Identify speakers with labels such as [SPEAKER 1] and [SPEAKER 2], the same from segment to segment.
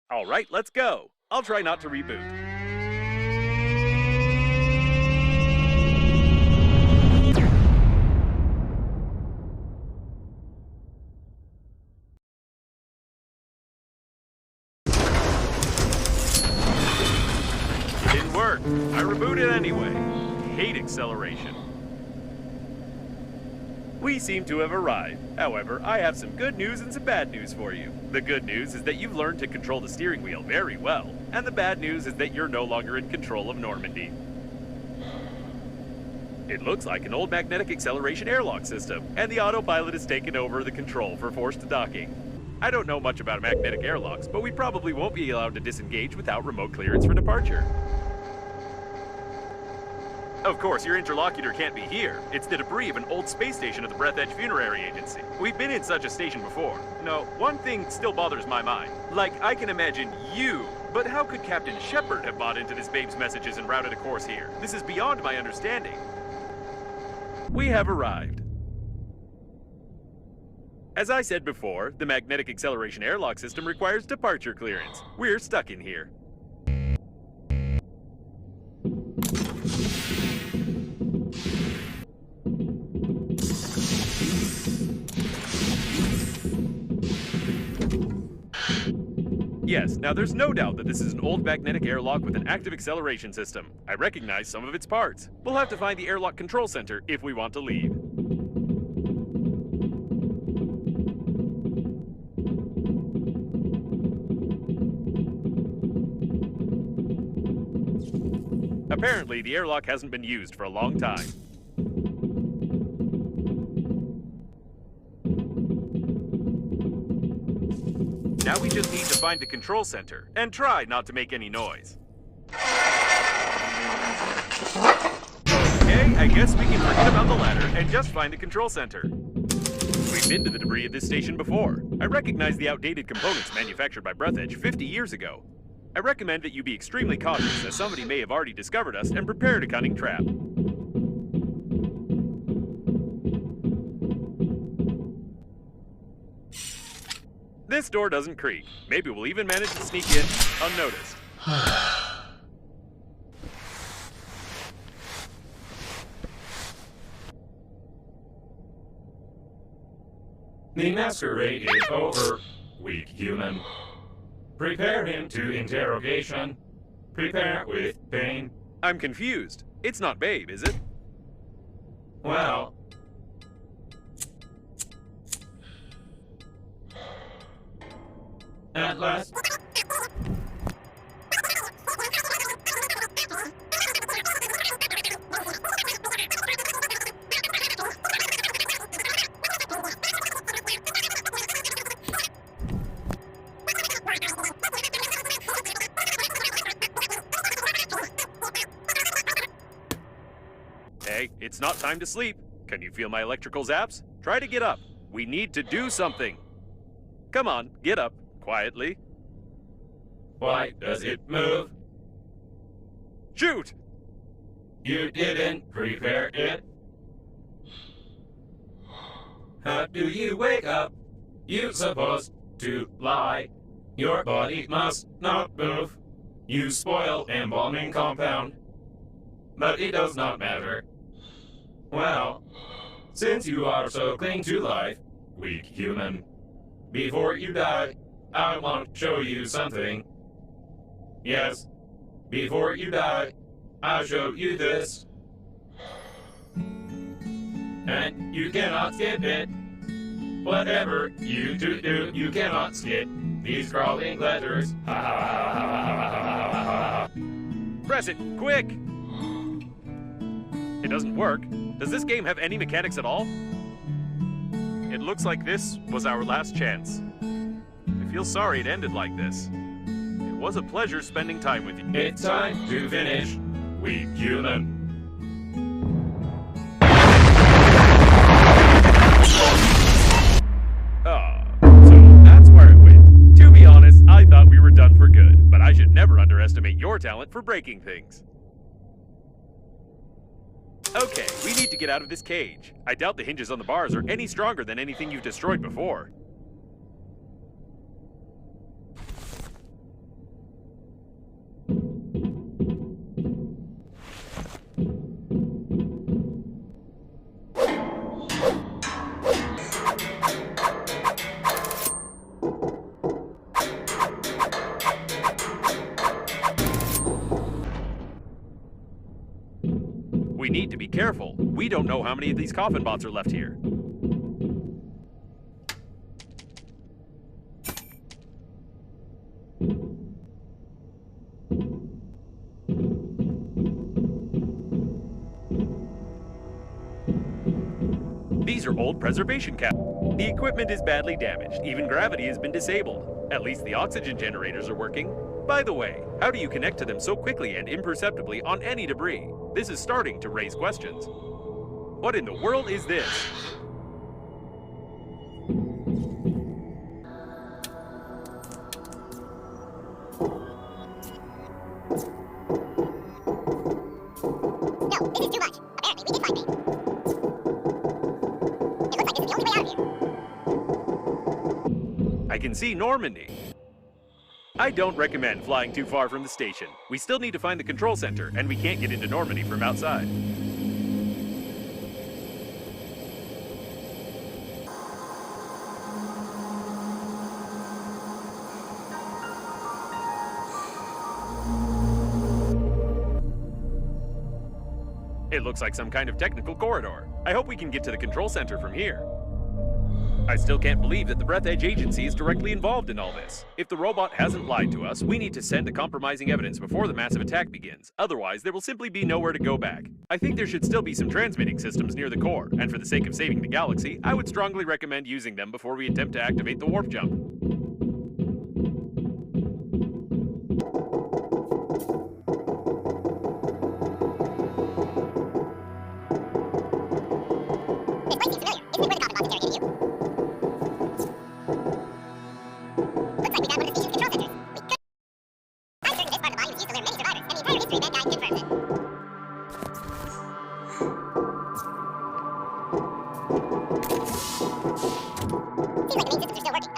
[SPEAKER 1] All right, let's go. I'll try not to reboot. It didn't work. I rebooted anyway. Hate acceleration. We seem to have arrived. However, I have some good news and some bad news for you. The good news is that you've learned to control the steering wheel very well, and the bad news is that you're no longer in control of Normandy. It looks like an old magnetic acceleration airlock system, and the autopilot has taken over the control for forced docking. I don't know much about magnetic airlocks, but we probably won't be allowed to disengage without remote clearance for departure. Of course, your interlocutor can't be here. It's the debris of an old space station of the Breathedge Funerary Agency. We've been in such a station before. No, one thing still bothers my mind. Like, I can imagine you, but how could Captain Shepard have bought into this babe's messages and routed a course here? This is beyond my understanding. We have arrived. As I said before, the magnetic acceleration airlock system requires departure clearance. We're stuck in here. Yes, now there's no doubt that this is an old magnetic airlock with an active acceleration system. I recognize some of its parts. We'll have to find the airlock control center if we want to leave. Apparently, the airlock hasn't been used for a long time. Now we just need to find the control center, and try not to make any noise. Okay, I guess we can forget about the ladder and just find the control center. We've been to the debris of this station before. I recognize the outdated components manufactured by Breathedge 50 years ago. I recommend that you be extremely cautious, as somebody may have already discovered us and prepared a cunning trap. This door doesn't creak. Maybe we'll even manage to sneak in unnoticed.
[SPEAKER 2] The masquerade is over, weak human. Prepare him to interrogation. Prepare with pain.
[SPEAKER 1] I'm confused. It's not Babe, is it?
[SPEAKER 2] Well... At last...
[SPEAKER 1] Hey, it's not time to sleep. Can you feel my electrical zaps? Try to get up. We need to do something. Come on, get up. Quietly.
[SPEAKER 2] Why does it move?
[SPEAKER 1] Shoot!
[SPEAKER 2] You didn't prepare it. How do you wake up? You're supposed to lie. Your body must not move. You spoil embalming compound. But it does not matter. Well, since you are so cling to life, weak human, before you die, I want to show you something. Yes, before you die, I'll show you this. And you cannot skip it. Whatever you do, you cannot skip these crawling letters. Ha ha ha ha ha ha ha ha.
[SPEAKER 1] Press it, quick! It doesn't work. Does this game have any mechanics at all? It looks like this was our last chance. I feel sorry it ended like this. It was a pleasure spending time with you.
[SPEAKER 2] It's time to finish, weak human.
[SPEAKER 1] Ah, so that's where your talent for breaking things. Okay, we need to get out of this cage. I doubt the hinges on the bars are any stronger than anything you've destroyed before. We need to be careful. We don't know how many of these coffin bots are left here. These are old preservation caps. The equipment is badly damaged. Even gravity has been disabled. At least the oxygen generators are working. By the way, how do you connect to them so quickly and imperceptibly on any debris? This is starting to raise questions. What in the world is this?
[SPEAKER 3] No, this is too much. Apparently, we did find things. It looks like this is the only way out of here.
[SPEAKER 1] I can see Normandy. I don't recommend flying too far from the station. We still need to find the control center, and we can't get into Normandy from outside. It looks like some kind of technical corridor. I hope we can get to the control center from here. I still can't believe that the Breathedge Agency is directly involved in all this. If the robot hasn't lied to us, we need to send the compromising evidence before the massive attack begins. Otherwise, there will simply be nowhere to go back. I think there should still be some transmitting systems near the core, and for the sake of saving the galaxy, I would strongly recommend using them before we attempt to activate the warp jump.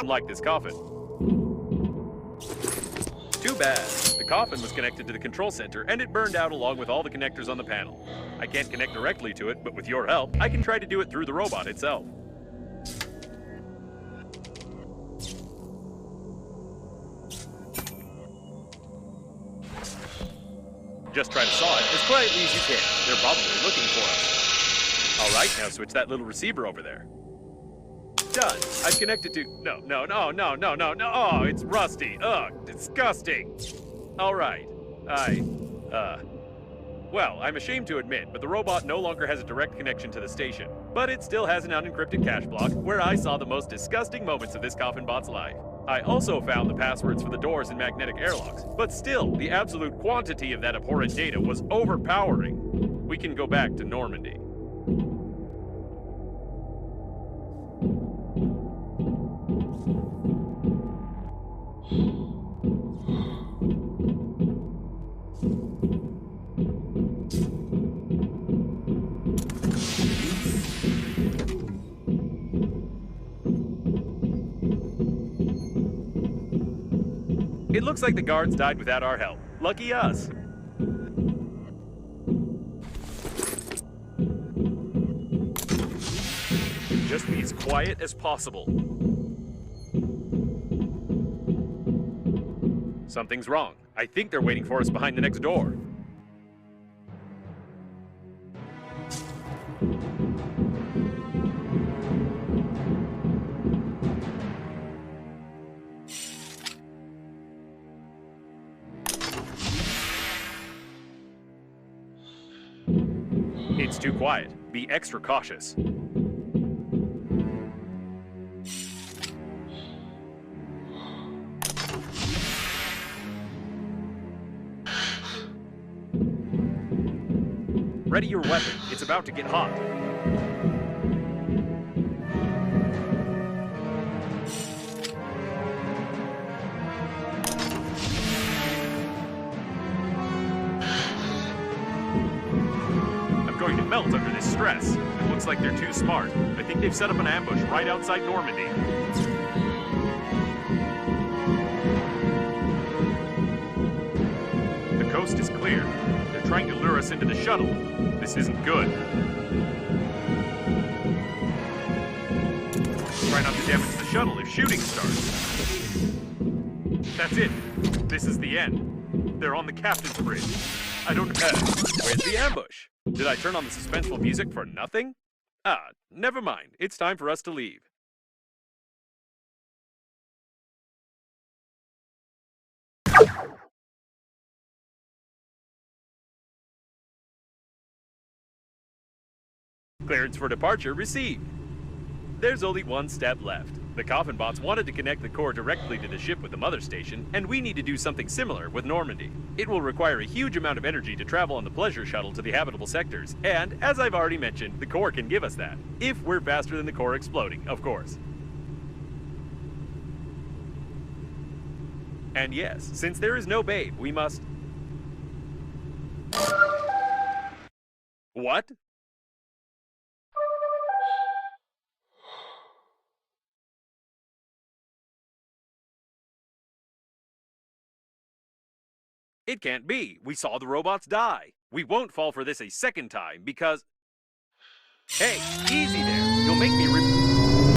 [SPEAKER 1] Like this coffin. Too bad. The coffin was connected to the control center and it burned out along with all the connectors on the panel. I can't connect directly to it, but with your help, I can try to do it through the robot itself. Just try to saw it as quietly as you can. They're probably looking for us. All right, now switch that little receiver over there. Done. I've connected to... No. Oh, it's rusty. Ugh, disgusting. All right. Well, I'm ashamed to admit, but the robot no longer has a direct connection to the station. But it still has an unencrypted cache block where I saw the most disgusting moments of this coffin bot's life. I also found the passwords for the doors and magnetic airlocks, but still, the absolute quantity of that abhorrent data was overpowering. We can go back to Normandy. It looks like the guards died without our help. Lucky us. Just be as quiet as possible. Something's wrong. I think they're waiting for us behind the next door. It's too quiet. Be extra cautious. Ready your weapon. It's about to get hot. melt under this stress. It looks like they're too smart. I think they've set up an ambush right outside Normandy. The coast is clear. They're trying to lure us into the shuttle. This isn't good. Try not to damage the shuttle if shooting starts. That's it. This is the end. They're on the captain's bridge. I don't... where's the ambush? Did I turn on the suspenseful music for nothing? Ah, never mind. It's time for us to leave. Clearance for departure received. There's only one step left. The coffin bots wanted to connect the core directly to the ship with the mother station, and we need to do something similar with Normandy. It will require a huge amount of energy to travel on the pleasure shuttle to the habitable sectors, and as I've already mentioned, the core can give us that. If we're faster than the core exploding, of course. And yes, since there is no babe, we must... What? It can't be. We saw the robots die. We won't fall for this a second time because... Hey, easy there. You'll make me